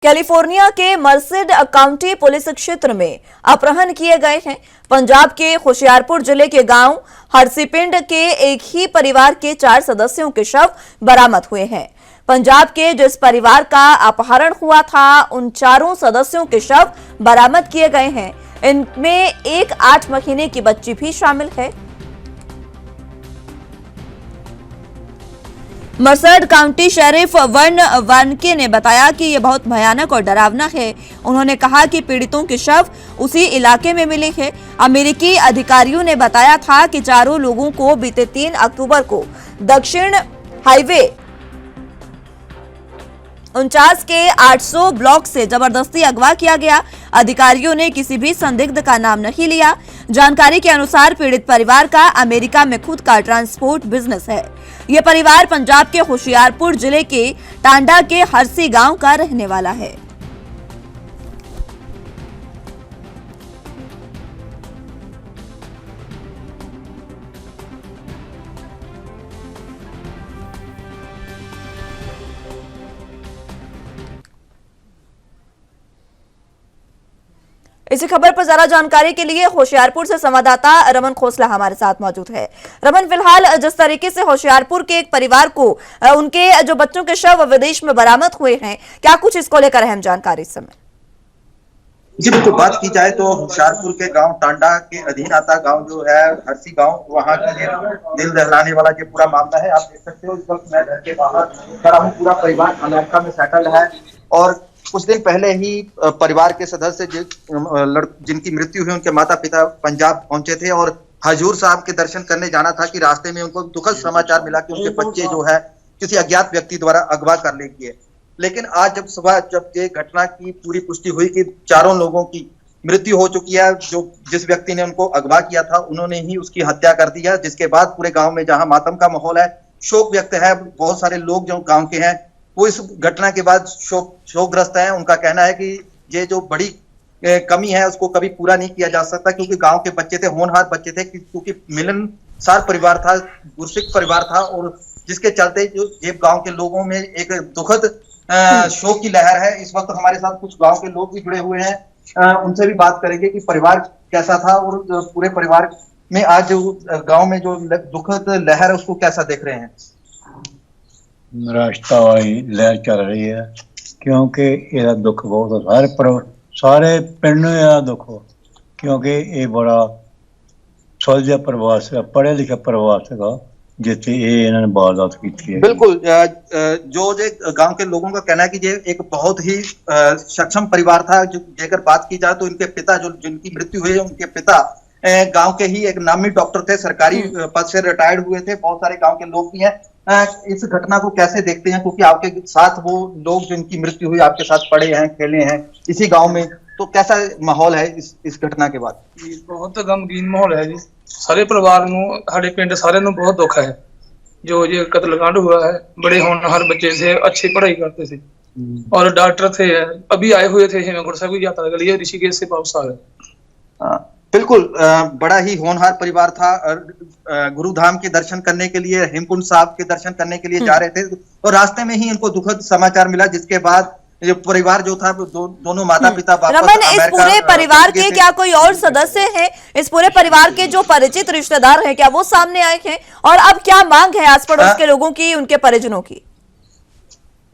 California के मर्सिड county police क्षेत्र में अपहरण किए गए हैं। पंजाब के होशियारपुर जिले के गांव हरसीपिंड के एक ही परिवार के 4 सदस्यों के शव बरामद हुए हैं। पंजाब के जिस परिवार का अपहरण हुआ था, उन चारों सदस्यों के शव बरामद किए गए हैं। इनमें एक 8 महीने की बच्ची भी शामिल है। मर्सड काउंटी शेरिफ वर्न वार्नके ने बताया कि यह बहुत भयानक और डरावना है। उन्होंने कहा कि पीड़ितों के शव उसी इलाके में मिले हैं। अमेरिकी अधिकारियों ने बताया था कि चारों लोगों को बीते 3 अक्टूबर को दक्षिण हाईवे 49 के 800 ब्लॉक से जबरदस्ती अगवा किया गया। अधिकारियों ने किसी भी संदिग्ध का नाम नहीं लिया। जानकारी के अनुसार पीड़ित परिवार का अमेरिका में खुद का ट्रांसपोर्ट बिजनेस है। यह परिवार पंजाब के होशियारपुर जिले के टांडा के हरसी गांव का रहने वाला है। इसी खबर पर ज्यादा जानकारी के लिए होशियारपुर से संवाददाता रमन खोसला हमारे साथ मौजूद है। रमन, फिलहाल जिस तरीके से होशियारपुर के एक परिवार को उनके जो बच्चों के शव विदेश में बरामद हुए हैं, क्या कुछ इसको लेकर अहम जानकारी इस समय? जी बिल्कुल, बात की जाए तो होशियारपुर के गांव टांडा के अधीन आता गांव जो है हरसी गांव, वहां की दिल दहलाने वाला जो पूरा मामला है। आप देख सकते हो इस वक्त मैं घर के बाहर खड़ा हूं। पूरा परिवार अमेरिका में सेटल है और कुछ दिन पहले ही परिवार के सदस्य जिनकी मृत्यु हुई, उनके माता पिता पंजाब पहुंचे थे और हजूर साहब के दर्शन करने जाना था कि रास्ते में उनको दुखद समाचार मिला कि उनके बच्चे जो है किसी अज्ञात व्यक्ति द्वारा अगवा कर ले गए। लेकिन आज जब सुबह जब ये घटना की पूरी पुष्टि हुई कि चारों लोगों की मृत्यु हो चुकी है, जिस व्यक्ति ने उनको अगवा किया था उन्होंने ही उसकी हत्या कर दी है, जिसके बाद पूरे गांव में जहां मातम का माहौल है, शोक व्यक्त है। बहुत सारे लोग जो गांव के हैं वो इस घटना के बाद शोकग्रस्त हैं। उनका कहना है कि ये जो बड़ी कमी है उसको कभी पूरा नहीं किया जा सकता, क्योंकि गांव के बच्चे थे, होनहार बच्चे थे, क्योंकि मिलनसार परिवार था, गुरसिक परिवार था, और जिसके चलते जो ये गांव के लोगों में एक दुखद शोक की लहर है। इस वक्त हमारे साथ कुछ गांव के लोग भी जुड़े हुए हैं, उनसे भी बात करेंगे कि परिवार कैसा था और पूरे परिवार में आज जो गांव में जो दुखद लहर है उसको कैसा देख रहे हैं। निराशता वाली लहर चल रही है, क्योंकि यह दुख बहुत सारे पिंड में दुख हो, क्योंकि ये बड़ा सुलझा परिवार से, पढ़े लिखे परिवार से जिससे ये इन्होंने वारदात की थी। बिल्कुल, जो गांव के लोगों का कहना है कि ये एक बहुत ही सक्षम परिवार था। जो अगर बात की जाए तो इनके पिता जिनकी मृत्यु हुई है, उनके पिता गांव के ही एक नामी डॉक्टर थे, सरकारी पद से रिटायर्ड हुए थे। बहुत सारे गांव के लोग भी हैं। इस घटना को कैसे देखते हैं, क्योंकि आपके साथ वो लोग जिनकी मृत्यु हुई आपके साथ पढ़े हैं, खेले हैं इसी गांव में, तो कैसा माहौल है इस घटना के बाद? बहुत गमगीन माहौल है जी। सारे परिवार नूं, साडे पिंड सारे नूं बहुत दुख है जो ये कत्लकांड हुआ है। बड़े होनहार बच्चे थे, अच्छी पढ़ाई करते थे और डॉक्टर थे। अभी आए हुए थे हेमकुंड साहिब की यात्रा के लिए, ऋषिकेश से वापस आ गए। बिल्कुल, बड़ा ही होनहार परिवार था। गुरुधाम के दर्शन करने के लिए, हेमकुंड साहब के दर्शन करने के लिए जा रहे थे और रास्ते में ही इनको दुखद समाचार मिला, जिसके बाद ये परिवार जो था दोनों माता पिता वापस रमन, इस पूरे परिवार के क्या कोई और सदस्य हैं? इस पूरे परिवार के जो परिचित रिश्तेदार हैं, क्या वो सामने आए हैं? और अब क्या मांग है आस पड़ोस के लोगों की, उनके परिजनों की?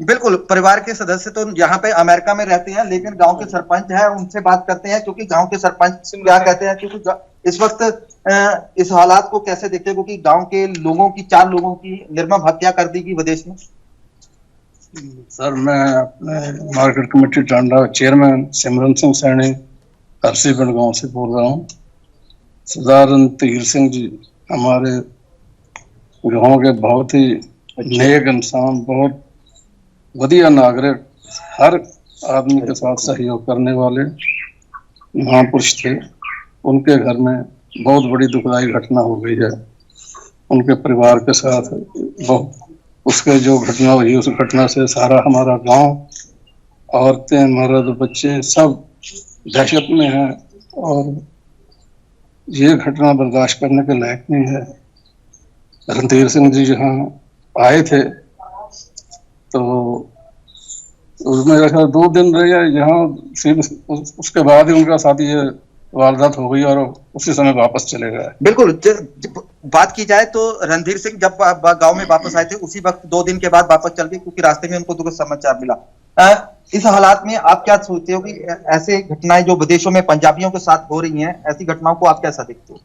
बिल्कुल, परिवार के सदस्य तो यहाँ पे अमेरिका में रहते हैं, लेकिन गांव के सरपंच है, उनसे बात करते हैं, क्योंकि गांव के सरपंच क्या कहते हैं, क्योंकि इस वक्त इस हालात को कैसे देखते हैं, क्योंकि गांव के लोगों की 4 लोगों की निर्मम हत्या कर दी गई विदेश में। सर, मैं अपने मार्केट कमेटी टांडा चेयरमैन सिमरन सिंह सैनी हरसीपिंड गांव से बोल रहा हूँ। सरदार रणधीर सिंह जी हमारे गांव के बहुत ही नेक इंसान, बहुत वधिया नागरिक, हर आदमी के साथ सहयोग करने वाले महापुरुष थे। उनके घर में बहुत बड़ी दुखदाई घटना हो गई है। उनके परिवार के साथ बहुत उसके जो घटना हुई, उस घटना से सारा हमारा गांव, औरतें, मर्द, बच्चे सब दहशत में हैं और ये घटना बर्दाश्त करने के लायक नहीं है। रणधीर सिंह जी यहाँ आए थे तो उसमें मेरा ख्याल 2 दिन रहे यहाँ, फिर उसके बाद ही उनका साथ ये वारदात हो गई और उसी समय वापस चले गए। बिल्कुल। बात की जाए तो रणधीर सिंह जब गांव में वापस आए थे उसी वक्त 2 दिन के बाद वापस चल गए, क्योंकि रास्ते में उनको दुखद समाचार मिला। इस हालात में आप क्या सोचते हो कि ऐसे घटनाएं जो विदेशों में पंजाबियों के साथ हो रही हैं, ऐसी घटनाओं को आप कैसा देखते हो?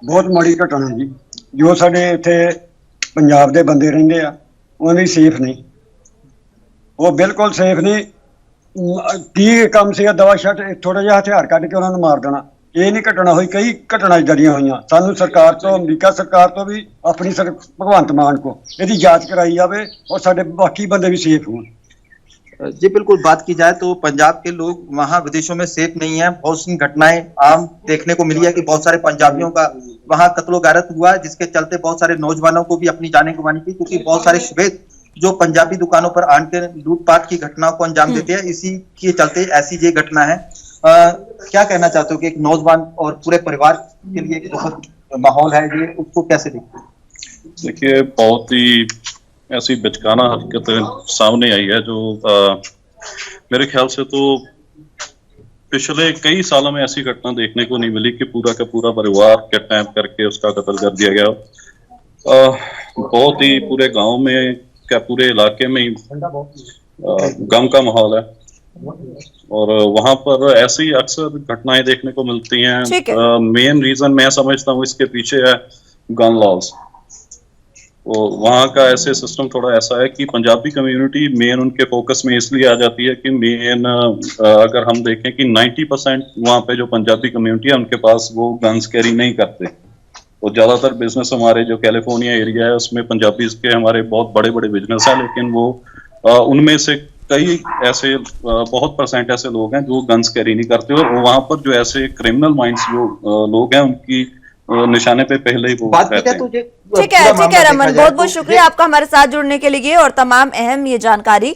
बहुत माड़ी घटना जी, जो साडे इत्थे पंजाब दे बंदे रहिंदे आ वो नहीं सेफ नहीं, वो बिल्कुल सेफ नहीं। की काम से दवा शट थोड़ा जिहा हथियार कढ़ के उन्होंने मार देना, ये नहीं घटना हुई। कई घटना इदां दियां होईयां। सानू सरकार तो, अमरीका सरकार तो भी अपनी भगवंत मान को इहदी जांच कराई जावे और साडे बाकी बंदे भी सेफ होण। जी बिल्कुल। बात की जाए तो पंजाब के लोग वहां विदेशों में सेफ नहीं है। बहुत सी घटनाएं आम देखने को मिली है कि बहुत सारे पंजाबियों का वहां कत्लो गारत हुआ, जिसके चलते बहुत सारे नौजवानों को भी अपनी जानें गंवानी थी, क्योंकि बहुत सारे श्वेत जो पंजाबी दुकानों पर आकर लूटपाट की घटनाओं को अंजाम देते हैं, इसी के चलते ऐसी ये घटना है। क्या कहना चाहते हो कि एक नौजवान और पूरे परिवार के लिए एक दुखद माहौल है ये, उसको कैसे देखते हो? देखिए, बहुत ही ऐसी बचकाना हरकत सामने आई है जो मेरे ख्याल से तो पिछले कई सालों में ऐसी घटना देखने को नहीं मिली कि पूरा का पूरा परिवार किडनैप करके उसका कत्ल कर दिया गया। बहुत ही पूरे गांव में, क्या पूरे इलाके में ही गम का माहौल है और वहां पर ऐसी अक्सर घटनाएं देखने को मिलती हैं। मेन रीजन मैं समझता हूँ इसके पीछे है गन लॉज। तो वहाँ का ऐसे सिस्टम थोड़ा ऐसा है कि पंजाबी कम्युनिटी मेन उनके फोकस में इसलिए आ जाती है कि मेन अगर हम देखें कि 90% वहाँ पे जो पंजाबी कम्युनिटी है उनके पास वो गन्स कैरी नहीं करते। तो ज़्यादातर बिजनेस हमारे जो कैलिफोर्निया एरिया है उसमें पंजाबी के हमारे बहुत बड़े बड़े बिजनेस हैं, लेकिन वो उनमें से कई ऐसे बहुत % ऐसे लोग हैं जो गन्स कैरी नहीं करते और वहाँ पर जो ऐसे क्रिमिनल माइंड्स जो लोग हैं उनकी निशाने पे पहले ही वो बात रहते हैं। ठीक है रमन, बहुत बहुत शुक्रिया आपका हमारे साथ जुड़ने के लिए और तमाम अहम ये जानकारी